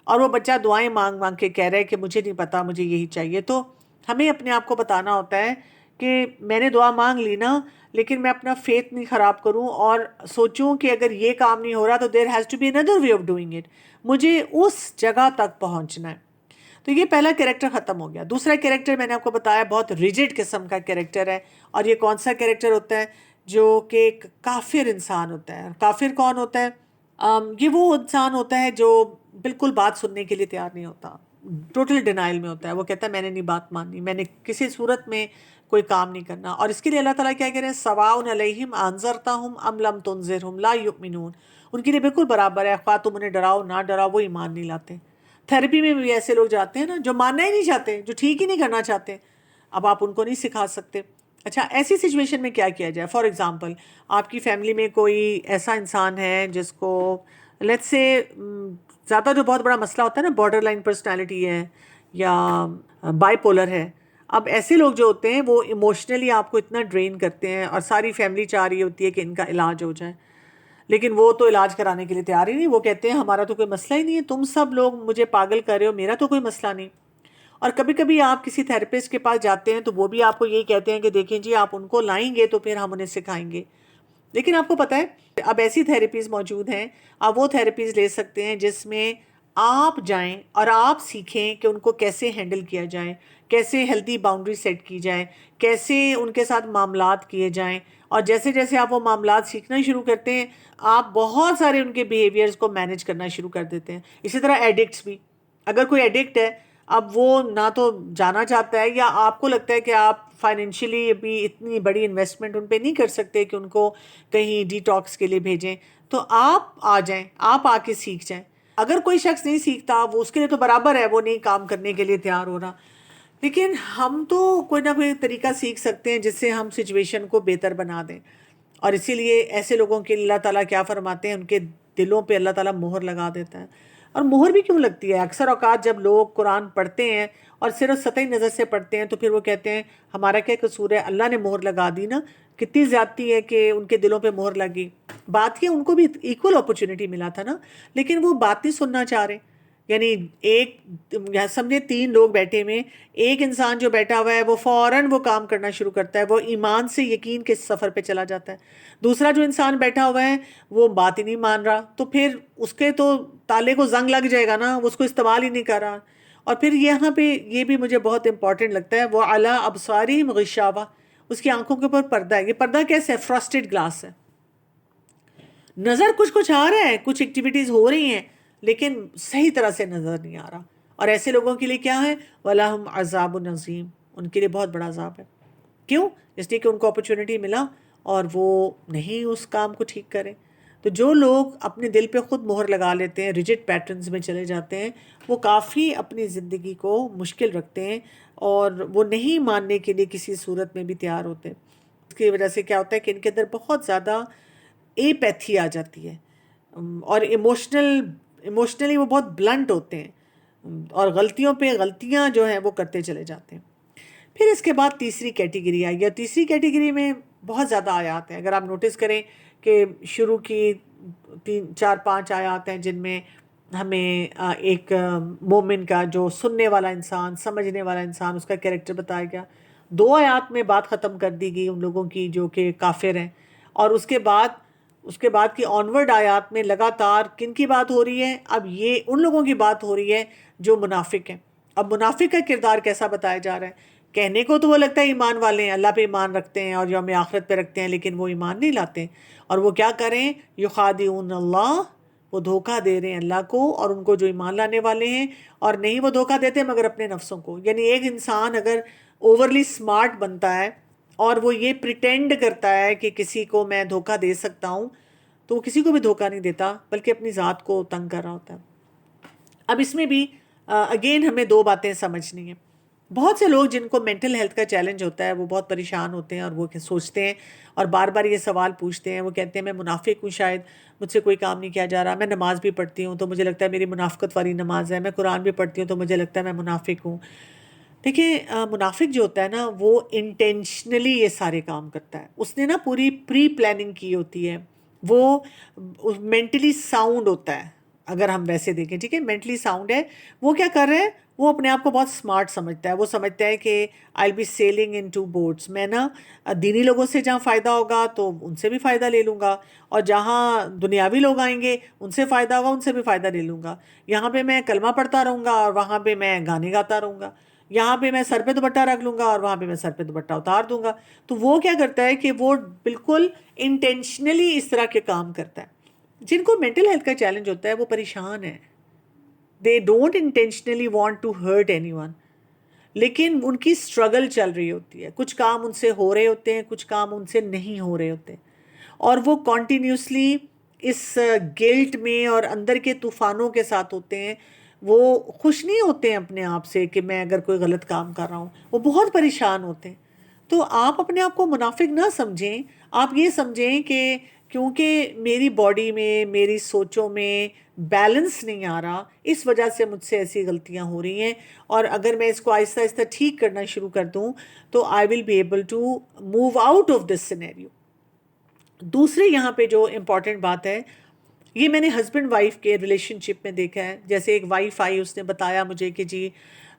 اور وہ بچہ دعائیں مانگ مانگ کے کہہ رہا ہے کہ مجھے نہیں پتا، مجھے یہی چاہیے. تو ہمیں اپنے آپ کو بتانا ہوتا ہے کہ میں نے دعا مانگ لی نا، لیکن میں اپنا فیتھ نہیں خراب کروں اور سوچوں کہ اگر یہ کام نہیں ہو رہا تو there has to be another way of doing it, مجھے اس جگہ تک پہنچنا ہے. تو یہ پہلا کیریکٹر ختم ہو گیا. دوسرا کیریکٹر میں نے آپ کو بتایا بہت ریجڈ قسم کا کیریکٹر ہے، اور یہ کون سا کیریکٹر ہوتا ہے؟ جو کہ ایک کافر انسان ہوتا ہے. کافر کون ہوتا ہے؟ یہ وہ انسان ہوتا ہے جو بالکل بات سننے کے لیے تیار نہیں ہوتا، ٹوٹل ڈینائل میں ہوتا ہے. وہ کہتا ہے میں نے نہیں بات ماننی، میں نے کسی صورت میں کوئی کام نہیں کرنا. اور اس کے لیے اللہ تعالیٰ کیا کہہ رہے ہیں؟ سواء علیہم انذرتہم ام لم تنذرہم لا یؤمنون. ان کے لیے بالکل برابر ہے، خواہ تم انہیں ڈراؤ نہ ڈراؤ، وہ ایمان نہیں لاتے. تھیراپی میں بھی ایسے لوگ جاتے ہیں نا جو ماننا ہی نہیں چاہتے، جو ٹھیک ہی نہیں کرنا چاہتے. اب آپ ان کو نہیں سکھا سکتے. اچھا، ایسی سچویشن میں کیا کیا جائے؟ فار ایگزامپل آپ کی فیملی میں کوئی ایسا انسان ہے جس کو لیٹس سے زیادہ جو بہت بڑا مسئلہ ہوتا ہے نا، بارڈر لائن پرسنالٹی ہے یا بائی پولر ہے. اب ایسے لوگ جو ہوتے ہیں وہ ایموشنلی آپ کو اتنا ڈرین کرتے ہیں، اور ساری فیملی چاہ رہی ہوتی ہے کہ ان کا علاج ہو جائے، لیکن وہ تو علاج کرانے کے لیے تیار ہی نہیں. وہ کہتے ہیں ہمارا تو کوئی مسئلہ ہی نہیں ہے، تم سب لوگ مجھے پاگل کر رہے ہو، میرا تو کوئی مسئلہ نہیں. اور کبھی کبھی آپ کسی تھراپسٹ کے پاس جاتے ہیں تو وہ بھی آپ کو یہی کہتے ہیں کہ دیکھیں جی آپ ان کو لائیں گے تو پھر ہم انہیں سکھائیں گے. لیکن آپ کو پتہ ہے اب ایسی تھراپیز موجود ہیں، آپ وہ تھراپیز لے سکتے ہیں جس میں آپ جائیں اور آپ سیکھیں کہ ان کو کیسے ہینڈل کیا جائے، کیسے ہیلدی باؤنڈری سیٹ کی جائے، کیسے ان کے ساتھ معاملات کیے جائیں. اور جیسے جیسے آپ وہ معاملات سیکھنا شروع کرتے ہیں، آپ بہت سارے ان کے بیہیویئرز کو مینیج کرنا شروع کر دیتے ہیں. اسی طرح ایڈکٹس بھی، اگر کوئی ایڈکٹ ہے، اب وہ نہ تو جانا چاہتا ہے، یا آپ کو لگتا ہے کہ آپ فائنینشلی ابھی اتنی بڑی انویسٹمنٹ ان پہ نہیں کر سکتے کہ ان کو کہیں ڈی ٹاکس کے لیے بھیجیں، تو آپ آ جائیں، آپ آ کے سیکھ جائیں. اگر کوئی شخص نہیں سیکھتا، وہ اس کے لیے تو برابر ہے، وہ نہیں کام کرنے کے لیے تیار ہو رہا. لیکن ہم تو کوئی نہ کوئی طریقہ سیکھ سکتے ہیں جس سے ہم سچویشن کو بہتر بنا دیں. اور اسی لیے ایسے لوگوں کے اللہ تعالیٰ کیا فرماتے ہیں؟ ان کے دلوں پہ اللہ تعالیٰ مہر لگا دیتا ہے. اور مہر بھی کیوں لگتی ہے؟ اکثر اوقات جب لوگ قرآن پڑھتے ہیں اور صرف سطحی نظر سے پڑھتے ہیں تو پھر وہ کہتے ہیں ہمارا کیا قصور ہے، اللہ نے مہر لگا دی نا. کتنی زیادتی ہے کہ ان کے دلوں پہ مہر لگی. بات یہ ان کو بھی ایکول اپرچونٹی ملا تھا نا، لیکن وہ بات نہیں سننا چاہ رہے. یعنی ایک سمجھے 3 لوگ بیٹھے ہوئے، ایک انسان جو بیٹھا ہوا ہے وہ فوراً وہ کام کرنا شروع کرتا ہے، وہ ایمان سے یقین کے سفر پہ چلا جاتا ہے. دوسرا جو انسان بیٹھا ہوا ہے وہ بات ہی نہیں مان رہا، تو پھر اس کے تو تالے کو زنگ لگ جائے گا نا، وہ اس کو استعمال ہی نہیں کر رہا. اور پھر یہاں پہ یہ بھی مجھے بہت امپورٹنٹ لگتا ہے، وہ علی ابصارہم غشاوہ، اس کی آنکھوں کے اوپر پردہ ہے. یہ پردہ کیسے ہے؟ فراسٹڈ گلاس ہے. نظر کچھ آ رہا ہے، کچھ ایکٹیویٹیز ہو رہی ہیں، لیکن صحیح طرح سے نظر نہیں آ رہا. اور ایسے لوگوں کے لیے کیا ہے؟ وَلَهُمْ عَذَابٌ عَظِيمٌ، ان کے لیے بہت بڑا عذاب ہے. کیوں؟ اس لیے کہ ان کو اپرچونٹی ملا اور وہ نہیں اس کام کو ٹھیک کرے. تو جو لوگ اپنے دل پہ خود مہر لگا لیتے ہیں، ریجڈ پیٹرنز میں چلے جاتے ہیں، وہ کافی اپنی زندگی کو مشکل رکھتے ہیں اور وہ نہیں ماننے کے لیے کسی صورت میں بھی تیار ہوتے. اس کی وجہ سے کیا ہوتا ہے کہ ان کے اندر بہت زیادہ اے پیتھی آ جاتی ہے، اور ایموشنلی وہ بہت بلنٹ ہوتے ہیں، اور غلطیوں پہ غلطیاں جو ہیں وہ کرتے چلے جاتے ہیں. پھر اس کے بعد تیسری کیٹیگری آئی ہے. تیسری کیٹیگری میں بہت زیادہ آیات ہیں. اگر آپ نوٹس کریں کہ شروع کی 3 4 5 آیات ہیں جن میں ہمیں ایک مومن کا، جو سننے والا انسان، سمجھنے والا انسان، اس کا کیریکٹر بتایا گیا. 2 آیات میں بات ختم کر دی گئی ان لوگوں کی جو کہ کافر ہیں. اور اس کے بعد کی آنورڈ آیات میں لگاتار کن کی بات ہو رہی ہے؟ اب یہ ان لوگوں کی بات ہو رہی ہے جو منافق ہیں. اب منافق کا کردار کیسا بتایا جا رہا ہے؟ کہنے کو تو وہ لگتا ہے ایمان والے ہیں، اللہ پہ ایمان رکھتے ہیں اور یوم آخرت پہ رکھتے ہیں، لیکن وہ ایمان نہیں لاتے. اور وہ کیا کریں؟ یخادعون اللہ، وہ دھوکہ دے رہے ہیں اللہ کو اور ان کو جو ایمان لانے والے ہیں. اور نہیں وہ دھوکہ دیتے مگر اپنے نفسوں کو. یعنی ایک انسان اگر اوورلی سمارٹ بنتا ہے اور وہ یہ پریٹینڈ کرتا ہے کہ کسی کو میں دھوکہ دے سکتا ہوں، تو وہ کسی کو بھی دھوکہ نہیں دیتا بلکہ اپنی ذات کو تنگ کر رہا ہوتا ہے. اب اس میں بھی اگین ہمیں 2 باتیں سمجھنی ہیں. بہت سے لوگ جن کو مینٹل ہیلتھ کا چیلنج ہوتا ہے وہ بہت پریشان ہوتے ہیں اور وہ سوچتے ہیں اور بار بار یہ سوال پوچھتے ہیں. وہ کہتے ہیں میں منافق ہوں، شاید مجھ سے کوئی کام نہیں کیا جا رہا، میں نماز بھی پڑھتی ہوں تو مجھے لگتا ہے میری منافقت والی نماز ہے، میں قرآن بھی پڑھتی ہوں تو مجھے لگتا ہے میں منافق ہوں. دیکھیں منافق جو ہوتا ہے نا وہ انٹینشنلی یہ سارے کام کرتا ہے. اس نے نا پوری پری پلاننگ کی ہوتی ہے، وہ مینٹلی ساؤنڈ ہوتا ہے، اگر ہم ویسے دیکھیں، ٹھیک ہے، مینٹلی ساؤنڈ ہے، وہ کیا کر رہے ہیں، وہ اپنے آپ کو بہت اسمارٹ سمجھتا ہے، وہ سمجھتا ہے کہ I be sailing in two boats, میں نا دینی لوگوں سے جہاں فائدہ ہوگا تو ان سے بھی فائدہ لے لوں گا، اور جہاں دنیاوی لوگ آئیں گے ان سے فائدہ ہوگا، ان سے بھی فائدہ لے لوں گا، یہاں پہ میں کلمہ پڑھتا رہوں گا اور وہاں پہ میں گانے گاتا رہوں گا، یہاں پہ میں سر پہ دوپٹہ رکھ لوں گا اور وہاں پہ میں سر پہ دوپٹہ اتار دوں گا۔ تو وہ کیا کرتا ہے کہ وہ بالکل انٹینشنلی اس طرح کے کام کرتا ہے۔ جن کو مینٹل ہیلتھ کا چیلنج ہوتا ہے وہ پریشان ہے، they don't intentionally want to hurt anyone, لیکن ان کی اسٹرگل چل رہی ہوتی ہے، کچھ کام ان سے ہو رہے ہوتے ہیں، کچھ کام ان سے نہیں ہو رہے ہوتے، اور وہ کنٹینیوسلی اس گلٹ میں اور اندر کے طوفانوں کے ساتھ ہوتے ہیں، وہ خوش نہیں ہوتے ہیں اپنے آپ سے کہ میں اگر کوئی غلط کام کر رہا ہوں، وہ بہت پریشان ہوتے ہیں۔ تو آپ اپنے آپ کو منافق نہ سمجھیں، آپ یہ سمجھیں کہ کیونکہ میری باڈی میں، میری سوچوں میں بیلنس نہیں آ رہا، اس وجہ سے مجھ سے ایسی غلطیاں ہو رہی ہیں، اور اگر میں اس کو آہستہ آہستہ ٹھیک کرنا شروع کر دوں تو I will be able to move out of this scenario. دوسرے یہاں پہ جو امپورٹنٹ بات ہے، یہ میں نے ہسبینڈ وائف کے ریلیشن شپ میں دیکھا ہے، جیسے ایک وائف آئی، اس نے بتایا مجھے کہ جی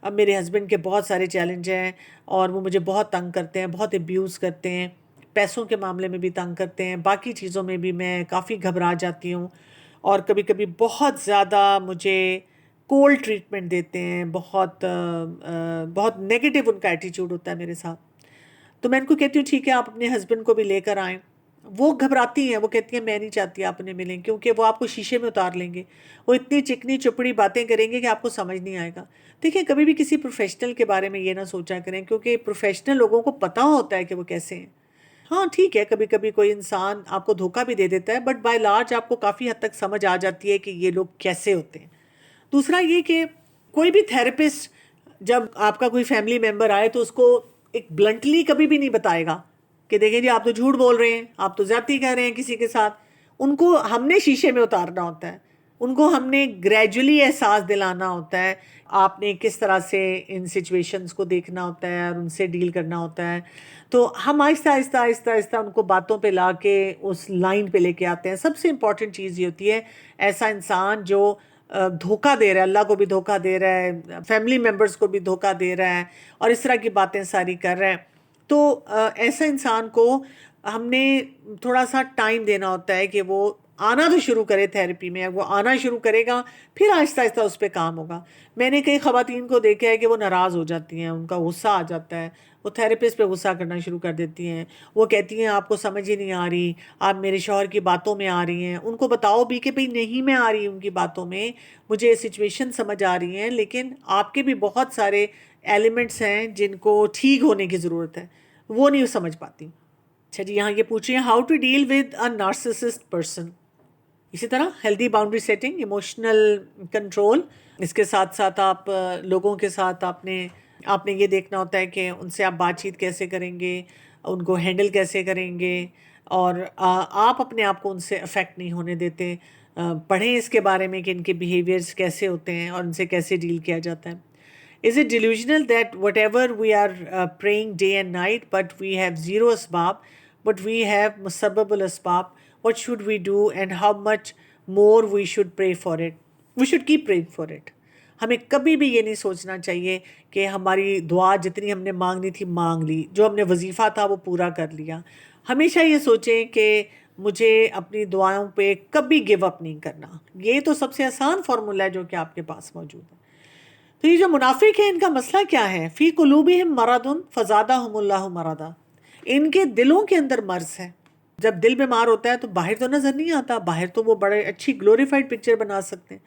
اب میرے ہسبینڈ کے بہت سارے چیلنج ہیں اور وہ مجھے بہت تنگ کرتے ہیں، بہت ابیوز کرتے ہیں، پیسوں کے معاملے میں بھی تنگ کرتے ہیں، باقی چیزوں میں بھی میں کافی گھبرا جاتی ہوں، اور کبھی کبھی بہت زیادہ مجھے کولڈ ٹریٹمنٹ دیتے ہیں، بہت نیگیٹو ان کا ایٹیٹیوڈ ہوتا ہے میرے ساتھ۔ تو میں ان کو کہتی ہوں ٹھیک ہے آپ اپنے ہسبینڈ کو بھی لے کر آئیں، وہ گھبراتی ہیں، وہ کہتی ہیں میں نہیں چاہتی آپ انہیں ملیں، کیونکہ وہ آپ کو شیشے میں اتار لیں گے، وہ اتنی چکنی چپڑی باتیں کریں گے کہ آپ کو سمجھ نہیں آئے گا۔ دیکھیں کبھی بھی کسی پروفیشنل کے بارے میں یہ نہ سوچا کریں، کیونکہ پروفیشنل لوگوں کو پتہ ہوتا ہے کہ وہ کیسے ہیں۔ ہاں ٹھیک ہے، کبھی کبھی کوئی انسان آپ کو دھوکہ بھی دے دیتا ہے، بٹ بائی لارج آپ کو کافی حد تک سمجھ آ جاتی ہے کہ یہ لوگ کیسے ہوتے ہیں۔ دوسرا یہ کہ کوئی بھی تھراپسٹ جب آپ کا کوئی فیملی ممبر آئے تو اس کو ایک بلنٹلی کبھی بھی نہیں بتائے گا کہ دیکھیں جی آپ تو جھوٹ بول رہے ہیں، آپ تو زیادتی کر رہے ہیں کسی کے ساتھ۔ ان کو ہم نے شیشے میں اتارنا ہوتا ہے، ان کو ہم نے گریجولی احساس دلانا ہوتا ہے، آپ نے کس طرح سے ان سچویشنز کو دیکھنا ہوتا ہے اور ان سے ڈیل کرنا ہوتا ہے۔ تو ہم آہستہ آہستہ آہستہ آہستہ ان کو باتوں پہ لا کے اس لائن پہ لے کے آتے ہیں۔ سب سے امپورٹنٹ چیز یہ ہوتی ہے ایسا انسان جو دھوکہ دے رہا ہے، اللہ کو بھی دھوکہ دے رہا ہے، فیملی ممبرس کو بھی دھوکہ دے رہا ہے، اور اس طرح کی باتیں ساری کر رہا ہے، تو ایسا انسان کو ہم نے تھوڑا سا ٹائم دینا ہوتا ہے کہ وہ آنا تو شروع کرے تھیراپی میں۔ وہ آنا شروع کرے گا پھر آہستہ آہستہ اس پہ کام ہوگا۔ میں نے کئی خواتین کو دیکھا ہے کہ وہ ناراض ہو جاتی ہیں، ان کا غصہ آ جاتا ہے، وہ تھیراپسٹ پہ غصہ کرنا شروع کر دیتی ہیں، وہ کہتی ہیں آپ کو سمجھ ہی نہیں آ رہی، آپ میرے شوہر کی باتوں میں آ رہی ہیں۔ ان کو بتاؤ بھی کہ بھئی نہیں میں آ رہی ان کی باتوں میں، مجھے سچویشن سمجھ آ رہی ہیں، لیکن آپ کے بھی بہت سارے ایلیمنٹس ہیں جن کو ٹھیک ہونے کی ضرورت ہے، وہ نہیں سمجھ پاتی۔ اچھا جی، یہاں یہ پوچھ رہے ہیں how to deal with a narcissist person. اسی طرح healthy boundary setting, emotional control, اس کے ساتھ ساتھ آپ لوگوں کے ساتھ آپ نے یہ دیکھنا ہوتا ہے کہ ان سے آپ بات چیت کیسے کریں گے، ان کو ہینڈل کیسے کریں گے، اور آپ اپنے آپ کو ان سے افیکٹ نہیں ہونے دیتے۔ پڑھیں اس کے بارے میں کہ ان کے بیہیویئرز کیسے ہوتے ہیں اور ان سے کیسے ڈیل کیا جاتا ہے۔ Is it delusional that whatever we are praying day and night, but we have zero asbab, but we have musabbab al-asbab? What should we do and how much more we should pray for it? We should keep praying for it. ہمیں کبھی بھی یہ نہیں سوچنا چاہیے کہ ہماری دعا جتنی ہم نے مانگنی تھی مانگ لی، جو ہم نے وظیفہ تھا وہ پورا کر لیا۔ ہمیشہ یہ سوچیں کہ مجھے اپنی دعاؤں پہ کبھی گیو اپ نہیں کرنا۔ یہ تو سب سے آسان فارمولہ ہے جو کہ آپ کے پاس موجود ہے۔ تو یہ جو منافق ہیں ان کا مسئلہ کیا ہے؟ فی قلوبہم مرض فزادہم اللہ مرضا، ان کے دلوں کے اندر مرض ہے۔ جب دل بیمار ہوتا ہے تو باہر تو نظر نہیں آتا، باہر تو وہ بڑے اچھی گلوریفائڈ پکچر بنا سکتے ہیں،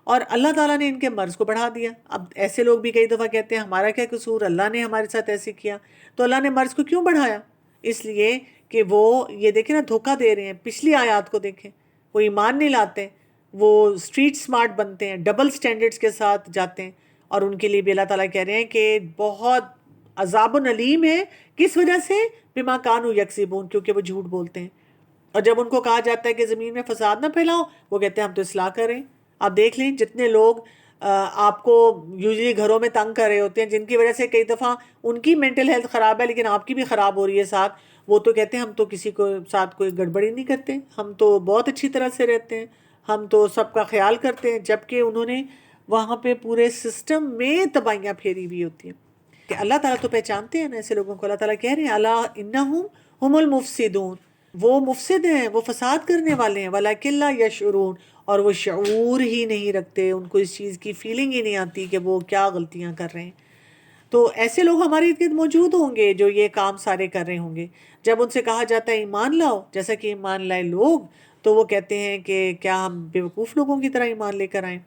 اور اللہ تعالیٰ نے ان کے مرض کو بڑھا دیا۔ اب ایسے لوگ بھی کئی دفعہ کہتے ہیں ہمارا کیا قصور، اللہ نے ہمارے ساتھ ایسے کیا، تو اللہ نے مرض کو کیوں بڑھایا؟ اس لیے کہ وہ یہ دیکھیں نا دھوکہ دے رہے ہیں۔ پچھلی آیات کو دیکھیں، وہ ایمان نہیں لاتے، وہ اسٹریٹ سمارٹ بنتے ہیں، ڈبل سٹینڈرڈز کے ساتھ جاتے ہیں، اور ان کے لیے بھی اللہ تعالیٰ کہہ رہے ہیں کہ بہت عذاب علیم ہے۔ کس وجہ سے؟ بما کانوا یکذبون، کیونکہ وہ جھوٹ بولتے ہیں۔ اور جب ان کو کہا جاتا ہے کہ زمین میں فساد نہ پھیلاؤ، وہ کہتے ہیں ہم تو اصلاح کریں۔ آپ دیکھ لیں جتنے لوگ آپ کو یوزلی گھروں میں تنگ کر رہے ہوتے ہیں، جن کی وجہ سے کئی دفعہ ان کی مینٹل ہیلتھ خراب ہے لیکن آپ کی بھی خراب ہو رہی ہے ساتھ، وہ تو کہتے ہیں ہم تو کسی کو ساتھ کوئی گڑبڑی نہیں کرتے، ہم تو بہت اچھی طرح سے رہتے ہیں، ہم تو سب کا خیال کرتے ہیں، جبکہ انہوں نے وہاں پہ پورے سسٹم میں تباہیاں پھیری ہوئی ہوتی ہیں. کہ اللہ تعالیٰ تو پہچانتے ہیں نا ایسے لوگوں کو. اللہ تعالیٰ کہہ رہے ہیں الا انہم ہم المفسدون، وہ مفسد ہیں، وہ فساد کرنے والے ہیں. ولکن لا یشعرون، اور وہ شعور ہی نہیں رکھتے، ان کو اس چیز کی فیلنگ ہی نہیں آتی کہ وہ کیا غلطیاں کر رہے ہیں. تو ایسے لوگ ہمارے ارد گرد موجود ہوں گے جو یہ کام سارے کر رہے ہوں گے. جب ان سے کہا جاتا ہے ایمان لاؤ، جیسا کہ ایمان لائے لوگ، تو وہ کہتے ہیں کہ کیا ہم بیوقوف لوگوں کی طرح ایمان لے کر آئیں.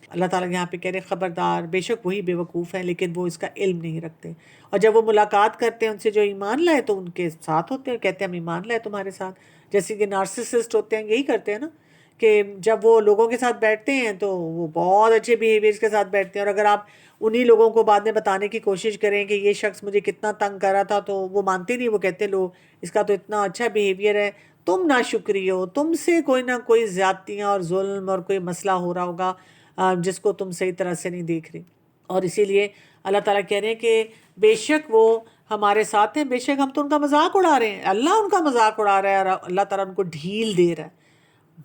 اللہ تعالیٰ یہاں پہ کہہ رہے ہیں خبردار، بے شک وہی بیوقوف ہیں لیکن وہ اس کا علم نہیں رکھتے. اور جب وہ ملاقات کرتے ہیں ان سے جو ایمان لائے تو ان کے ساتھ ہوتے ہیں، کہتے ہیں ہم ایمان لائے تمہارے ساتھ. جیسے کہ نارسسسٹ ہوتے ہیں یہی کرتے ہیں نا، کہ جب وہ لوگوں کے ساتھ بیٹھتے ہیں تو وہ بہت اچھے بیہیویئرس کے ساتھ بیٹھتے ہیں، اور اگر آپ انہی لوگوں کو بعد میں بتانے کی کوشش کریں کہ یہ شخص مجھے کتنا تنگ کر رہا تھا تو وہ مانتے نہیں. وہ کہتے لو اس کا تو اتنا اچھا بیہیویئر ہے، تم ناشکری ہو، تم سے کوئی نہ کوئی زیادتیاں اور ظلم اور کوئی مسئلہ ہو رہا ہوگا جس کو تم صحیح طرح سے نہیں دیکھ رہی. اور اسی لیے اللہ تعالیٰ کہہ رہے ہیں کہ بے شک وہ ہمارے ساتھ ہیں، بے شک ہم تو ان کا مذاق اڑا رہے ہیں. اللہ ان کا مذاق اڑا رہا ہے، اور اللہ تعالیٰ ان کو ڈھیل دے رہا ہے،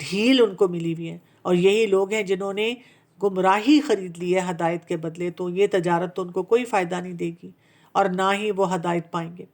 ڈھیل ان کو ملی ہوئی ہے. اور یہی لوگ ہیں جنہوں نے گمراہی خرید لی ہے ہدایت کے بدلے. تو یہ تجارت تو ان کو کوئی فائدہ نہیں دے گی اور نہ ہی وہ ہدایت پائیں گے.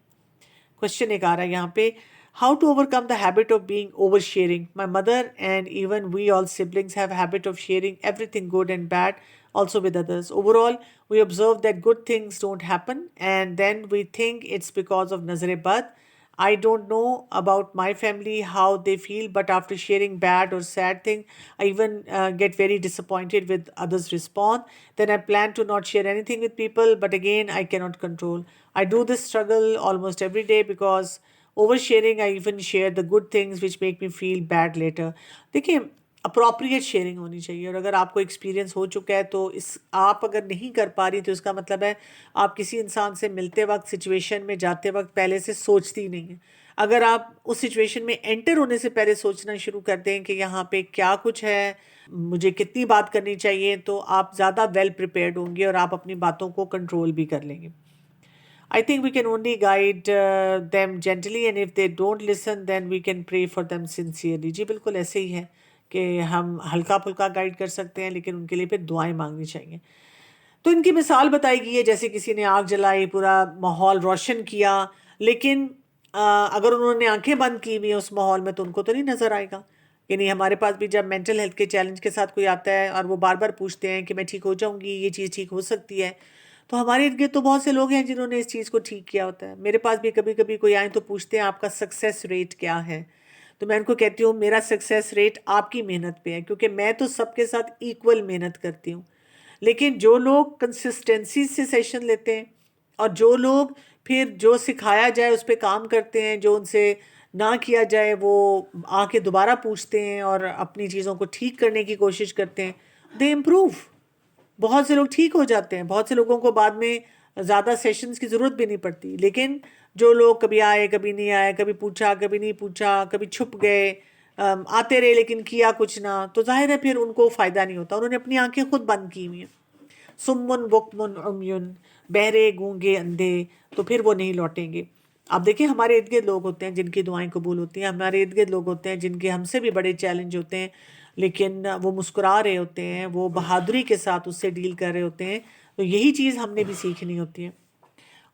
کوشچن ایک آ رہا ہے یہاں پہ، how to overcome the habit of being oversharing. My mother and even we all siblings have habit of sharing everything good and bad also with others. Overall, we observe that good things don't happen and then we think it's because of nazar bad. I don't know about my family how they feel, but after sharing bad or sad thing, I even get very disappointed with others' response. Then I plan to not share anything with people, but again I cannot control. I do this struggle almost every day because oversharing I even share the good things which make me feel bad later. دیکھیں appropriate sharing ہونی چاہیے. اور اگر آپ کو experience ہو چکا ہے تو آپ اگر نہیں کر پا رہی تو اس کا مطلب ہے آپ کسی انسان سے ملتے وقت، سچویشن میں جاتے وقت پہلے سے سوچتی نہیں ہیں. اگر آپ اس سچویشن میں انٹر ہونے سے پہلے سوچنا شروع کر دیں کہ یہاں پہ کیا کچھ ہے، مجھے کتنی بات کرنی چاہیے، تو آپ زیادہ ویل پریپیئرڈ ہوں گے اور آپ اپنی باتوں کو کنٹرول بھی کر لیں گے. I think we can only guide them gently and if they don't listen then we can pray for them sincerely. جی بالکل ایسے ہی ہے کہ ہم ہلکا پھلکا گائیڈ کر سکتے ہیں لیکن ان کے لیے پھر دعائیں مانگنی چاہیے. تو ان کی مثال بتائی گئی ہے جیسے کسی نے آگ جلائی، پورا ماحول روشن کیا، لیکن اگر انہوں نے آنکھیں بند کی ہوئی ہیں اس ماحول میں تو ان کو تو نہیں نظر آئے گا. یعنی ہمارے پاس بھی جب مینٹل ہیلتھ کے چیلنج کے ساتھ کوئی آتا ہے اور وہ بار بار پوچھتے ہیں کہ میں ٹھیک ہو جاؤں گی، یہ چیز ٹھیک ہو سکتی ہے، تو ہمارے ارد گرد تو بہت سے لوگ ہیں جنہوں نے اس چیز کو ٹھیک کیا ہوتا ہے. میرے پاس بھی کبھی کبھی کوئی آئیں تو پوچھتے ہیں آپ کا سکسیس ریٹ کیا ہے، تو میں ان کو کہتی ہوں میرا سکسیس ریٹ آپ کی محنت پہ ہے، کیونکہ میں تو سب کے ساتھ ایکول محنت کرتی ہوں. لیکن جو لوگ کنسسٹنسی سے سیشن لیتے ہیں اور جو لوگ پھر جو سکھایا جائے اس پہ کام کرتے ہیں، جو ان سے نہ کیا جائے وہ آ کے دوبارہ پوچھتے ہیں اور اپنی چیزوں کو ٹھیک کرنے کی کوشش کرتے ہیں، دے امپروو. بہت سے لوگ ٹھیک ہو جاتے ہیں، بہت سے لوگوں کو بعد میں زیادہ سیشنز کی ضرورت بھی نہیں پڑتی. لیکن جو لوگ کبھی آئے کبھی نہیں آئے، کبھی پوچھا کبھی نہیں پوچھا، کبھی چھپ گئے، آتے رہے لیکن کیا کچھ نہ، تو ظاہر ہے پھر ان کو فائدہ نہیں ہوتا. انہوں نے اپنی آنکھیں خود بند کی ہوئی ہیں. سمن بکمن عمیون، بہرے گونگے اندھے، تو پھر وہ نہیں لوٹیں گے. آپ دیکھیں ہمارے ارد گرد لوگ ہوتے ہیں جن کی دعائیں قبول ہوتی ہیں، ہمارے ارد گرد لوگ ہوتے ہیں جن کے ہم سے بھی بڑے چیلنج ہوتے ہیں لیکن وہ مسکرا رہے ہوتے ہیں، وہ بہادری کے ساتھ اس سے ڈیل کر رہے ہوتے ہیں. تو یہی چیز ہم نے بھی سیکھنی ہوتی ہے.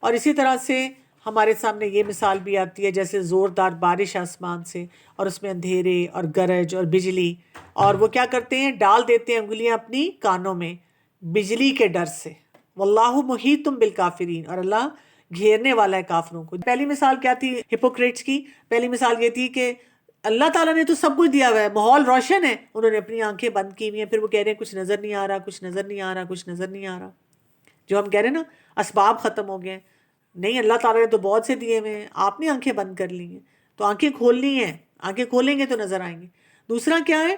اور اسی طرح سے ہمارے سامنے یہ مثال بھی آتی ہے جیسے زوردار بارش آسمان سے اور اس میں اندھیرے اور گرج اور بجلی، اور وہ کیا کرتے ہیں، ڈال دیتے ہیں انگلیاں اپنی کانوں میں بجلی کے ڈر سے. واللہ محیط بالکافرین، اور اللہ گھیرنے والا ہے کافروں کو. پہلی مثال کیا تھی ہپوکریٹس کی؟ پہلی مثال یہ تھی کہ اللہ تعالیٰ نے تو سب کچھ دیا ہوا ہے، ماحول روشن ہے، انہوں نے اپنی آنکھیں بند کی ہوئی ہیں، پھر وہ کہہ رہے ہیں کچھ نظر نہیں آ رہا، کچھ نظر نہیں آ رہا، کچھ نظر نہیں آ رہا. جو ہم کہہ رہے ہیں نا اسباب ختم ہو گئے ہیں، نہیں اللہ تعالیٰ نے تو بہت سے دیے ہوئے ہیں، آپ نے آنکھیں بند کر لی ہیں. تو آنکھیں کھولنی ہیں، آنکھیں کھولیں گے تو نظر آئیں گے. دوسرا کیا ہے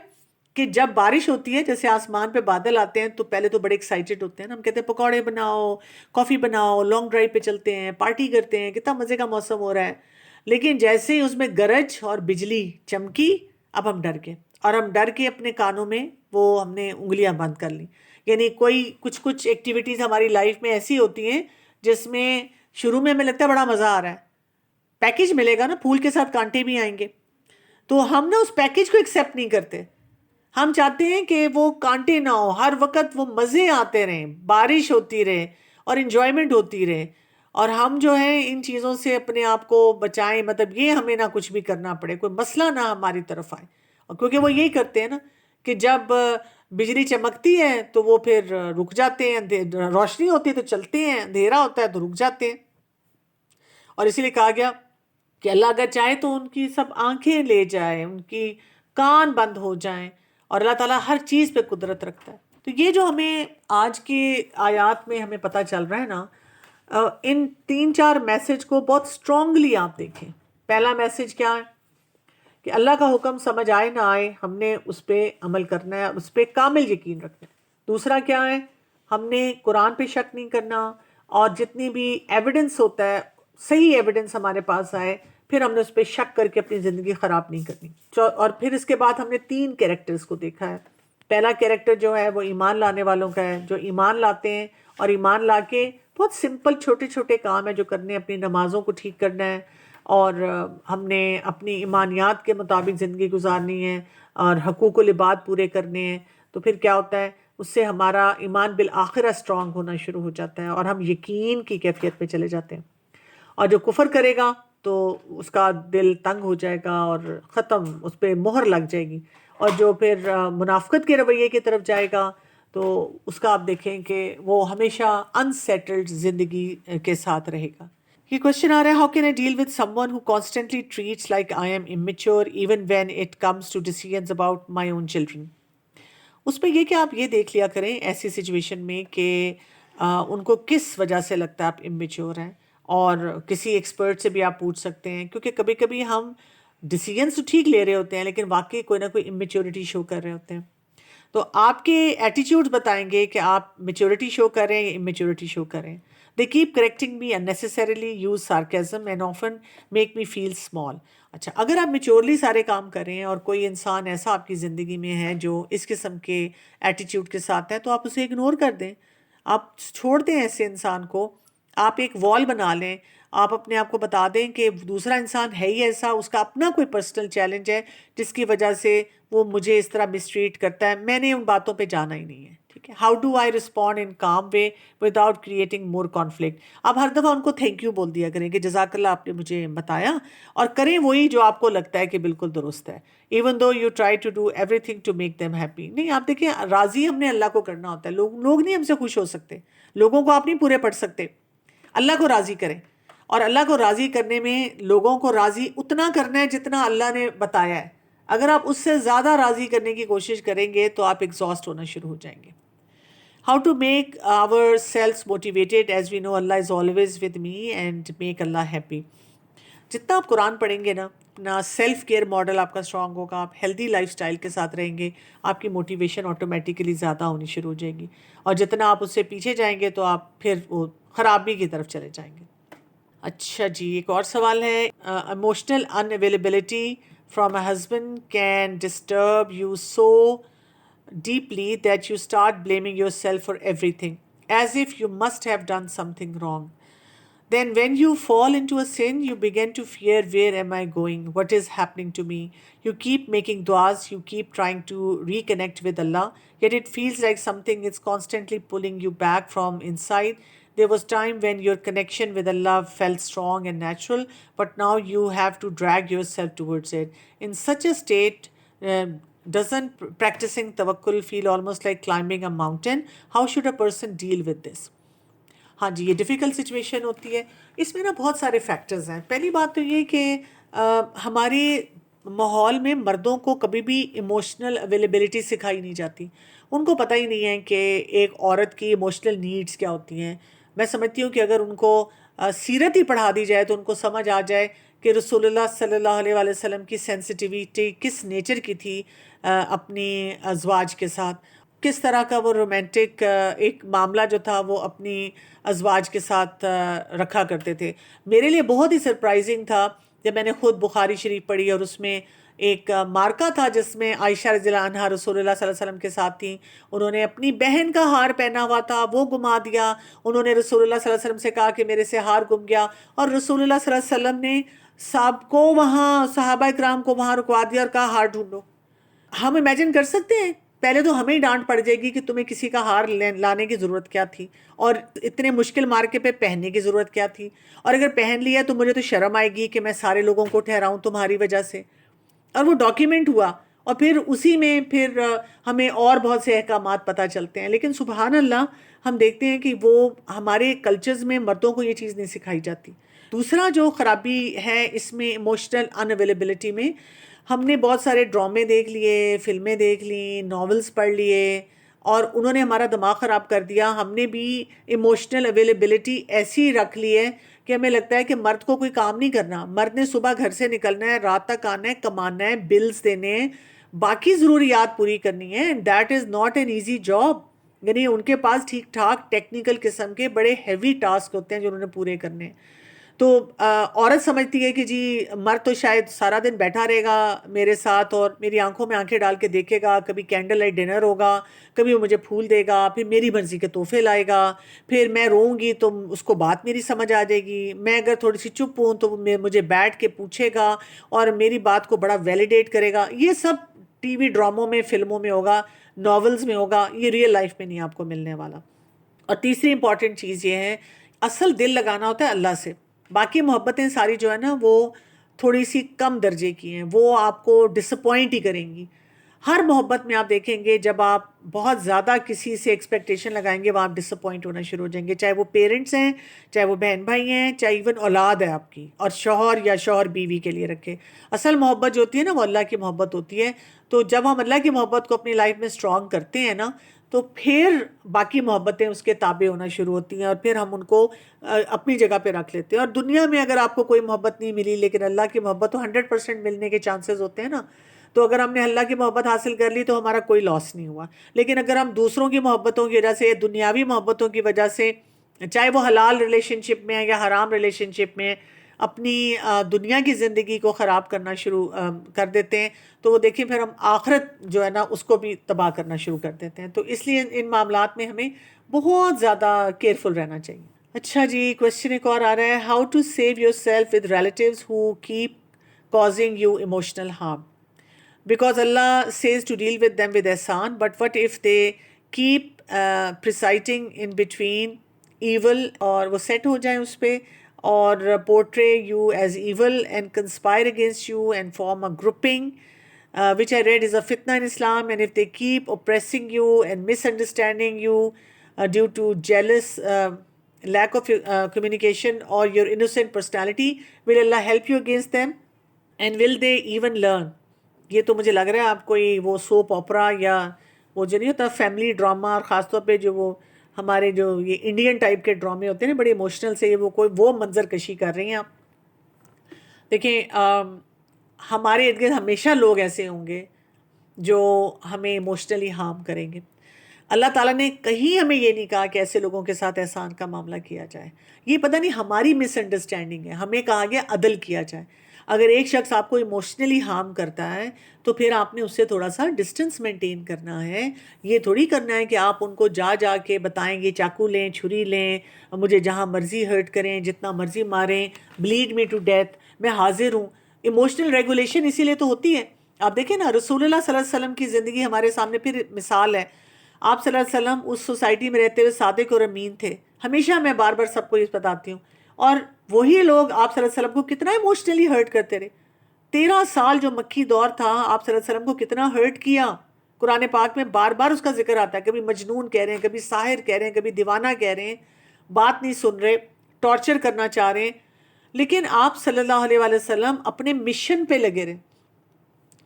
کہ جب بارش ہوتی ہے، جیسے آسمان پہ بادل آتے ہیں تو پہلے تو بڑے ایکسائٹڈ ہوتے ہیں نا، ہم کہتے ہیں پکوڑے بناؤ، کافی بناؤ، لانگ ڈرائیو پہ چلتے ہیں، پارٹی کرتے ہیں، کتنا مزے کا موسم ہو رہا ہے. لیکن جیسے ہی اس میں گرج اور بجلی چمکی، اب ہم ڈر گئے، اور ہم ڈر کے اپنے کانوں میں وہ ہم نے انگلیاں بند کر لیں. یعنی کوئی کچھ ایکٹیویٹیز ہماری لائف میں ایسی ہوتی ہیں جس میں شروع میں ہمیں لگتا ہے بڑا مزہ آ رہا ہے، پیکیج ملے گا نا، پھول کے ساتھ کانٹے بھی آئیں گے، تو ہم نا اس پیکیج کو ایکسیپٹ نہیں کرتے. ہم چاہتے ہیں کہ وہ کانٹے نہ ہو، ہر وقت وہ مزے آتے رہیں، بارش ہوتی رہے اور انجوائمنٹ ہوتی رہے، اور ہم جو ہیں ان چیزوں سے اپنے آپ کو بچائیں، مطلب یہ ہمیں نہ کچھ بھی کرنا پڑے، کوئی مسئلہ نہ ہماری طرف آئے. اور کیونکہ وہ یہی کرتے ہیں نا کہ جب بجلی چمکتی ہے تو وہ پھر رک جاتے ہیں، روشنی ہوتی ہے تو چلتے ہیں، اندھیرا ہوتا ہے تو رک جاتے ہیں. اور اسی لیے کہا گیا کہ اللہ اگر چاہے تو ان کی سب آنکھیں لے جائے، ان کی کان بند ہو جائیں، اور اللہ تعالیٰ ہر چیز پہ قدرت رکھتا ہے. تو یہ جو ہمیں آج کی آیات میں ہمیں پتہ چل رہا ہے نا، ان 3-4 میسج کو بہت اسٹرانگلی آپ دیکھیں. پہلا میسج کیا ہے کہ اللہ کا حکم سمجھ آئے نہ آئے ہم نے اس پہ عمل کرنا ہے، اس پہ کامل یقین رکھنا ہے. دوسرا کیا ہے، ہم نے قرآن پہ شک نہیں کرنا، اور جتنی بھی ایویڈنس ہوتا ہے، صحیح ایویڈنس ہمارے پاس آئے پھر ہم نے اس پہ شک کر کے اپنی زندگی خراب نہیں کرنی. اور پھر اس کے بعد ہم نے 3 کیریکٹرز کو دیکھا ہے. پہلا کیریکٹر جو ہے وہ ایمان لانے والوں کا ہے، جو ایمان لاتے ہیں اور ایمان لا کے بہت سمپل چھوٹے چھوٹے کام ہیں جو کرنے، اپنی نمازوں کو ٹھیک کرنا ہے، اور ہم نے اپنی ایمانیات کے مطابق زندگی گزارنی ہے، اور حقوق العباد پورے کرنے ہیں. تو پھر کیا ہوتا ہے، اس سے ہمارا ایمان بالآخرہ اسٹرانگ ہونا شروع ہو جاتا ہے، اور ہم یقین کی کیفیت پہ چلے جاتے ہیں. اور جو کفر کرے گا تو اس کا دل تنگ ہو جائے گا اور ختم، اس پہ مہر لگ جائے گی. اور جو پھر منافقت کے رویے کی طرف جائے گا تو اس کا آپ دیکھیں کہ وہ ہمیشہ انسیٹلڈ زندگی کے ساتھ رہے گا. یہ کوشچن آ رہا ہے، how can I deal with someone who constantly treats like I am immature even when it comes to decisions about my own children. اس پہ یہ کہ آپ یہ دیکھ لیا کریں ایسی سچویشن میں کہ ان کو کس وجہ سے لگتا ہے آپ امیچور ہیں، اور کسی ایکسپرٹ سے بھی آپ پوچھ سکتے ہیں، کیونکہ کبھی کبھی ہم ڈیسیژنس تو ٹھیک لے رہے ہوتے ہیں لیکن واقعی کوئی نہ کوئی امیچورٹی شو کر رہے ہوتے ہیں. تو آپ کے ایٹیٹیوڈ بتائیں گے کہ آپ میچورٹی شو کریں یا امیچورٹی شو کریں. They keep correcting me unnecessarily use sarcasm and often make me feel small. اچھا، اگر آپ میچورلی سارے کام کریں اور کوئی انسان ایسا آپ کی زندگی میں ہے جو اس قسم کے ایٹیٹیوڈ کے ساتھ ہے تو آپ اسے اگنور کر دیں، آپ چھوڑ دیں ایسے انسان کو. آپ ایک وال بنا لیں، آپ اپنے آپ کو بتا دیں کہ دوسرا انسان ہے ہی ایسا، اس کا اپنا کوئی پرسنل چیلنج ہے جس کی وجہ سے وہ مجھے اس طرح مسٹریٹ کرتا ہے، میں نے ان باتوں پہ جانا ہی نہیں ہے. ٹھیک ہے، how do I respond in calm way without creating more conflict. آپ ہر دفعہ ان کو تھینک یو بول دیا کریں کہ جزاک اللہ آپ نے مجھے بتایا، اور کریں وہی جو آپ کو لگتا ہے کہ بالکل درست ہے، even though you try to do everything to make them happy. نہیں، آپ دیکھیں راضی ہم نے اللہ کو کرنا ہوتا ہے، لوگ نہیں ہم سے خوش ہو سکتے، لوگوں کو آپ نہیں پورے پڑھ سکتے. اللہ کو راضی کریں، اور اللہ کو راضی کرنے میں لوگوں کو راضی اتنا کرنا ہے جتنا اللہ نے بتایا ہے. اگر آپ اس سے زیادہ راضی کرنے کی کوشش کریں گے تو آپ ایگزاسٹ ہونا شروع ہو جائیں گے. How to make ourselves motivated as we know Allah is always with me and make Allah happy. جتنا آپ قرآن پڑھیں گے نا، اپنا سیلف کیئر ماڈل آپ کا اسٹرانگ ہوگا، آپ ہیلدی لائف سٹائل کے ساتھ رہیں گے، آپ کی موٹیویشن آٹومیٹیکلی زیادہ ہونی شروع ہو جائے گی. اور جتنا آپ اس سے پیچھے جائیں گے تو آپ پھر وہ خرابی کی طرف چلے جائیں گے. اچھا جی، ایک اور سوال ہے، emotional in availability from a husband can disturb you so deeply that you start blaming yourself for everything, as if you must have done something wrong. Then when you fall into a sin, you begin to fear, where am I going? What is happening to me? You keep making du'as, you keep trying to reconnect with Allah, yet it feels like something is constantly pulling you back from inside. There was time when your connection with Allah felt strong and natural, but now you have to drag yourself towards it. In such a state, uh, doesn't practicing tawakkul feel almost like climbing a mountain? How should a person deal with this? ہاں جی، یہ difficult situation ہوتی ہے. اس میں نا بہت سارے factors ہیں. پہلی بات تو یہ کہ ہمارے ماحول میں مردوں کو کبھی بھی ایموشنل اویلیبلٹی سکھائی نہیں جاتی. ان کو پتہ ہی نہیں ہے کہ ایک عورت کی ایموشنل نیڈز کیا ہوتی ہیں. میں سمجھتی ہوں کہ اگر ان کو سیرت ہی پڑھا دی جائے تو ان کو سمجھ آ جائے کہ رسول اللہ صلی اللہ علیہ وآلہ وسلم کی سینسٹیویٹی کس نیچر کی تھی اپنی ازواج کے ساتھ، کس طرح کا وہ رومانٹک ایک معاملہ جو تھا وہ اپنی ازواج کے ساتھ رکھا کرتے تھے. میرے لیے بہت ہی سرپرائزنگ تھا جب میں نے خود بخاری شریف پڑھی اور اس میں ایک مارکا تھا جس میں عائشہ رضی اللہ عنہا رسول اللہ صلی اللہ علیہ وسلم کے ساتھ تھیں. انہوں نے اپنی بہن کا ہار پہنا ہوا تھا، وہ گما دیا. انہوں نے رسول اللہ صلی اللہ علیہ وسلم سے کہا کہ میرے سے ہار گم گیا، اور رسول اللہ صلی اللہ علیہ وسلم نے سب کو وہاں صحابہ کرام کو وہاں رکوا دیا اور کہا ہار ڈھونڈو. ہم امیجن کر سکتے ہیں پہلے تو ہمیں ہی ڈانٹ پڑ جائے گی کہ تمہیں کسی کا ہار لانے کی ضرورت کیا تھی، اور اتنے مشکل مارکے پہ پہننے کی ضرورت کیا تھی، اور اگر پہن لیا تو مجھے تو شرم آئے گی کہ میں سارے لوگوں کو ٹھہراؤں تمہاری وجہ سے. اور وہ ڈاکیومنٹ ہوا، اور پھر اسی میں پھر ہمیں اور بہت سے احکامات پتہ چلتے ہیں. لیکن سبحان اللہ ہم دیکھتے ہیں کہ وہ ہمارے کلچرز میں مردوں کو یہ چیز نہیں سکھائی جاتی. دوسرا جو خرابی ہے اس میں ایموشنل ان اویلیبلٹی میں، ہم نے بہت سارے ڈرامے دیکھ لیے، فلمیں دیکھ لیں، ناولز پڑھ لیے، اور انہوں نے ہمارا دماغ خراب کر دیا. ہم نے بھی ایموشنل اویلیبلٹی ایسی رکھ لی ہے کہ ہمیں لگتا ہے کہ مرد کو کوئی کام نہیں کرنا. مرد نے صبح گھر سے نکلنا ہے، رات تک آنا ہے، کمانا ہے، بلز دینے ہیں، باقی ضروریات پوری کرنی ہے. And that is not an easy job. یعنی ان کے پاس ٹھیک ٹھاک ٹیکنیکل قسم کے بڑے ہیوی ٹاسک ہوتے ہیں جو انہوں نے پورے کرنے ہیں. تو عورت سمجھتی ہے کہ جی مرد تو شاید سارا دن بیٹھا رہے گا میرے ساتھ اور میری آنکھوں میں آنکھیں ڈال کے دیکھے گا، کبھی کینڈل لائٹ ڈنر ہوگا، کبھی وہ مجھے پھول دے گا، پھر میری مرضی کے تحفے لائے گا، پھر میں روؤں گی تو اس کو بات میری سمجھ آ جائے گی، میں اگر تھوڑی سی چپ ہوں تو مجھے بیٹھ کے پوچھے گا اور میری بات کو بڑا ویلیڈیٹ کرے گا. یہ سب ٹی وی ڈراموں میں، فلموں میں ہوگا، ناولز میں ہوگا، یہ ریئل لائف میں نہیں آپ کو ملنے والا. اور تیسری امپورٹنٹ چیز یہ ہے، اصل دل لگانا ہوتا ہے اللہ سے. باقی محبتیں ساری جو ہے نا وہ تھوڑی سی کم درجے کی ہیں، وہ آپ کو ڈسپوائنٹ ہی کریں گی. ہر محبت میں آپ دیکھیں گے جب آپ بہت زیادہ کسی سے ایکسپیکٹیشن لگائیں گے وہ آپ ڈسپوائنٹ ہونا شروع ہو جائیں گے، چاہے وہ پیرنٹس ہیں، چاہے وہ بہن بھائی ہیں، چاہے ایون اولاد ہے آپ کی، اور شوہر یا شوہر بیوی کے لیے رکھے. اصل محبت جو ہوتی ہے نا وہ اللہ کی محبت ہوتی ہے. تو جب ہم اللہ کی محبت کو اپنی لائف میں اسٹرانگ کرتے ہیں نا تو پھر باقی محبتیں اس کے تابع ہونا شروع ہوتی ہیں، اور پھر ہم ان کو اپنی جگہ پہ رکھ لیتے ہیں. اور دنیا میں اگر آپ کو کوئی محبت نہیں ملی لیکن اللہ کی محبت تو 100% ملنے کے چانسز ہوتے ہیں نا. تو اگر ہم نے اللہ کی محبت حاصل کر لی تو ہمارا کوئی لاس نہیں ہوا. لیکن اگر ہم دوسروں کی محبتوں کی وجہ سے، دنیاوی محبتوں کی وجہ سے، چاہے وہ حلال ریلیشن شپ میں ہے یا حرام ریلیشن شپ میں، اپنی دنیا کی زندگی کو خراب کرنا شروع کر دیتے ہیں تو وہ دیکھیں پھر ہم آخرت جو ہے نا اس کو بھی تباہ کرنا شروع کر دیتے ہیں. تو اس لیے ان معاملات میں ہمیں بہت زیادہ کیئرفل رہنا چاہیے. اچھا جی، کوشچن ایک اور آ رہا ہے، how to save yourself with relatives who keep causing you emotional harm. Because Allah says to deal with them with ihsan, but what if they keep presiding in between evil اور وہ set ہو جائیں اس پہ اور portray you as evil and conspire against you and form a grouping which I read is a fitna in Islam, and if they keep oppressing you and misunderstanding you due to jealous lack of communication or your innocent personality, will Allah help you against them and will they even learn. یہ تو مجھے لگ رہا ہے آپ کوئی وہ soup اوپرا یا وہ جو نہیں ہوتا فیملی ڈراما، اور خاص طور پہ جو وہ ہمارے جو یہ انڈین ٹائپ کے ڈرامے ہوتے ہیں نا بڑے ایموشنل سے، وہ کوئی وہ منظر کشی کر رہی ہیں آپ. دیکھیں ہمارے ارد گرد ہمیشہ لوگ ایسے ہوں گے جو ہمیں ایموشنلی ہارم کریں گے. اللہ تعالیٰ نے کہیں ہمیں یہ نہیں کہا کہ ایسے لوگوں کے ساتھ احسان کا معاملہ کیا جائے. یہ پتہ نہیں ہماری مس انڈرسٹینڈنگ ہے. ہمیں کہا گیا عدل کیا جائے. اگر ایک شخص آپ کو ایموشنلی ہارم کرتا ہے تو پھر آپ نے اس سے تھوڑا سا ڈسٹنس مینٹین کرنا ہے. یہ تھوڑی کرنا ہے کہ آپ ان کو جا جا کے بتائیں گے چاقو لیں، چھری لیں، مجھے جہاں مرضی ہرٹ کریں، جتنا مرضی ماریں، بلیڈ می ٹو ڈیتھ، میں حاضر ہوں. ایموشنل ریگولیشن اسی لیے تو ہوتی ہے. آپ دیکھیں نا رسول اللہ صلی اللہ علیہ وسلم کی زندگی ہمارے سامنے پھر مثال ہے. آپ صلی اللہ علیہ وسلم اس سوسائٹی میں رہتے ہوئے صادق اور امین تھے. ہمیشہ میں بار بار سب کو یہ بتاتی ہوں. اور وہی لوگ آپ صلی اللہ علیہ وسلم کو کتنا ایموشنلی ہرٹ کرتے رہے. 13 سال جو مکی دور تھا آپ صلی اللہ علیہ وسلم کو کتنا ہرٹ کیا. قرآن پاک میں بار بار اس کا ذکر آتا ہے. کبھی مجنون کہہ رہے ہیں، کبھی ساحر کہہ رہے ہیں، کبھی دیوانہ کہہ رہے ہیں، بات نہیں سن رہے، ٹارچر کرنا چاہ رہے ہیں. لیکن آپ صلی اللہ علیہ وآلہ وسلم اپنے مشن پہ لگے رہے.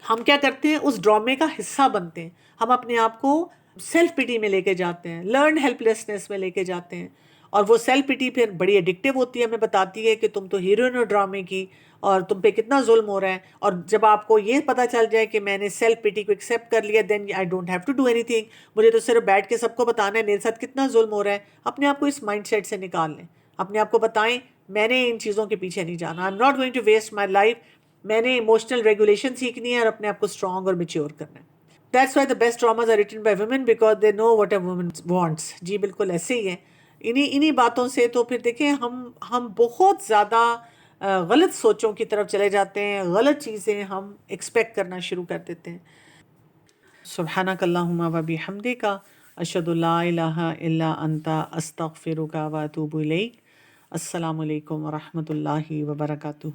ہم کیا کرتے ہیں؟ اس ڈرامے کا حصہ بنتے ہیں. ہم اپنے آپ کو سیلف پٹی میں لے کے جاتے ہیں، لرن ہیلپ لیسنس میں لے کے جاتے ہیں. اور وہ سیلف پٹی پھر بڑی ایڈکٹیو ہوتی ہے، ہمیں بتاتی ہے کہ تم تو ہیروئن ہو ڈرامے کی اور تم پہ کتنا ظلم ہو رہا ہے. اور جب آپ کو یہ پتہ چل جائے کہ میں نے سیلف پٹی کو ایکسیپٹ کر لیا، then I don't have to do anything. مجھے تو صرف بیٹھ کے سب کو بتانا ہے میرے ساتھ کتنا ظلم ہو رہا ہے. اپنے آپ کو اس مائنڈ سیٹ سے نکال لیں. اپنے آپ کو بتائیں میں نے ان چیزوں کے پیچھے نہیں جانا. I am not going to waste my life. میں نے ایموشنل ریگولیشن سیکھنی ہے اور اپنے آپ کو اسٹرانگ اور میچیور کرنا ہے. That's why the best dramas are written by women because they know what a woman wants. جی بالکل ایسے ہی ہے. انہی باتوں سے تو پھر دیکھیں ہم بہت زیادہ غلط سوچوں کی طرف چلے جاتے ہیں، غلط چیزیں ہم ایکسپیکٹ کرنا شروع کر دیتے ہیں. سبحانک اللہم و بحمدک اشہد لا الہ الا انت استغفرک و اتوب الیک۔ السلام علیکم ورحمۃ اللہ وبرکاتہ۔